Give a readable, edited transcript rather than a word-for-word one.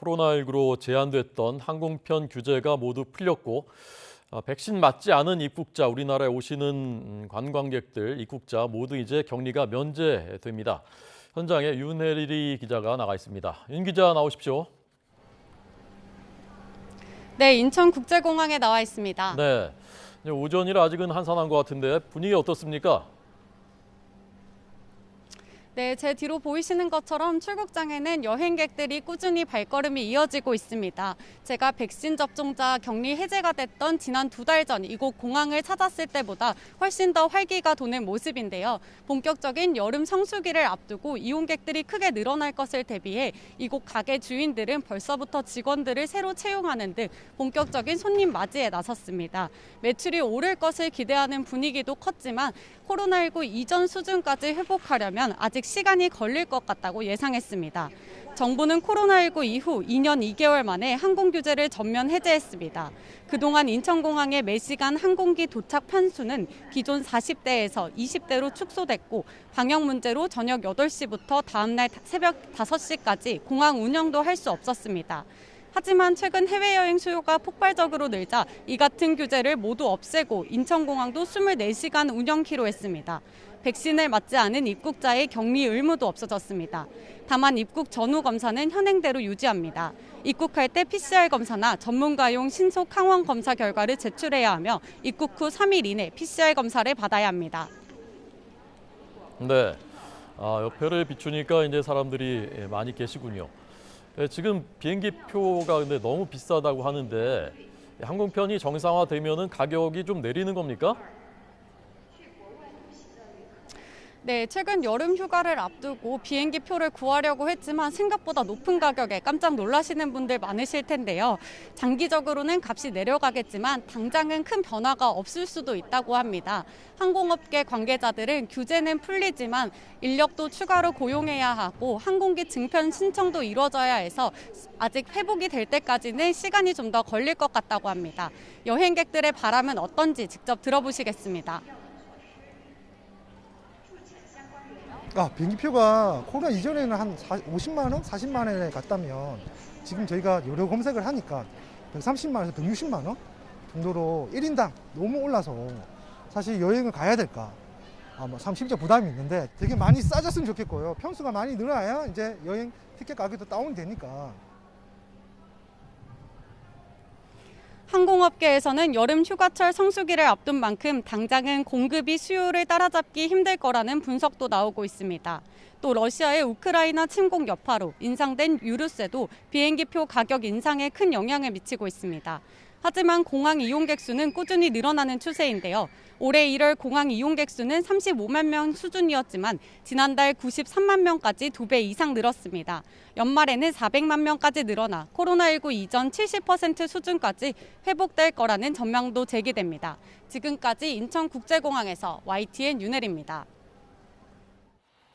코로나19로 제한됐던 항공편 규제가 모두 풀렸고 백신 맞지 않은 입국자, 우리나라에 오시는 관광객들, 입국자 모두 이제 격리가 면제됩니다. 현장에 윤혜리 기자가 나가 있습니다. 윤 기자 나오십시오. 네, 인천국제공항에 나와 있습니다. 네, 오전이라 아직은 한산한 것 같은데 분위기 어떻습니까? 네, 제 뒤로 보이시는 것처럼 출국장에는 여행객들이 꾸준히 발걸음이 이어지고 있습니다. 제가 백신 접종자 격리 해제가 됐던 지난 2달 전 이곳 공항을 찾았을 때보다 훨씬 더 활기가 도는 모습인데요. 본격적인 여름 성수기를 앞두고 이용객들이 크게 늘어날 것을 대비해 이곳 가게 주인들은 벌써부터 직원들을 새로 채용하는 등 본격적인 손님 맞이에 나섰습니다. 매출이 오를 것을 기대하는 분위기도 컸지만 코로나19 이전 수준까지 회복하려면 아직 시간이 걸릴 것 같다고 예상했습니다. 정부는 코로나19 이후 2년 2개월 만에 항공 규제를 전면 해제했습니다. 그동안 인천공항의 매시간 항공기 도착 편수는 기존 40대에서 20대로 축소됐고 방역 문제로 저녁 8시부터 다음날 새벽 5시까지 공항 운영도 할 수 없었습니다. 하지만 최근 해외여행 수요가 폭발적으로 늘자 이 같은 규제를 모두 없애고 인천공항도 24시간 운영키로 했습니다. 백신을 맞지 않은 입국자의 격리 의무도 없어졌습니다. 다만 입국 전후 검사는 현행대로 유지합니다. 입국할 때 PCR 검사나 전문가용 신속 항원 검사 결과를 제출해야 하며 입국 후 3일 이내 PCR 검사를 받아야 합니다. 네, 옆에를 비추니까 이제 사람들이 많이 계시군요. 지금 비행기 표가 근데 너무 비싸다고 하는데 항공편이 정상화되면은 가격이 좀 내리는 겁니까? 네, 최근 여름 휴가를 앞두고 비행기 표를 구하려고 했지만 생각보다 높은 가격에 깜짝 놀라시는 분들 많으실 텐데요. 장기적으로는 값이 내려가겠지만 당장은 큰 변화가 없을 수도 있다고 합니다. 항공업계 관계자들은 규제는 풀리지만 인력도 추가로 고용해야 하고 항공기 증편 신청도 이루어져야 해서 아직 회복이 될 때까지는 시간이 좀 더 걸릴 것 같다고 합니다. 여행객들의 바람은 어떤지 직접 들어보시겠습니다. 비행기표가 코로나 이전에는 한 50만 원, 40만 원에 갔다면 지금 저희가 여러 검색을 하니까 130만 원에서 160만 원 정도로 1인당 너무 올라서 사실 여행을 가야 될까 참 심지어 부담이 있는데 되게 많이 싸졌으면 좋겠고요. 편수가 많이 늘어나야 이제 여행 티켓 가격도 다운이 되니까. 항공업계에서는 여름 휴가철 성수기를 앞둔 만큼 당장은 공급이 수요를 따라잡기 힘들 거라는 분석도 나오고 있습니다. 또 러시아의 우크라이나 침공 여파로 인상된 유류세도 비행기표 가격 인상에 큰 영향을 미치고 있습니다. 하지만 공항 이용객 수는 꾸준히 늘어나는 추세인데요. 올해 1월 공항 이용객 수는 35만 명 수준이었지만 지난달 93만 명까지 2배 이상 늘었습니다. 연말에는 400만 명까지 늘어나 코로나19 이전 70% 수준까지 회복될 거라는 전망도 제기됩니다. 지금까지 인천국제공항에서 YTN 윤혜리입니다.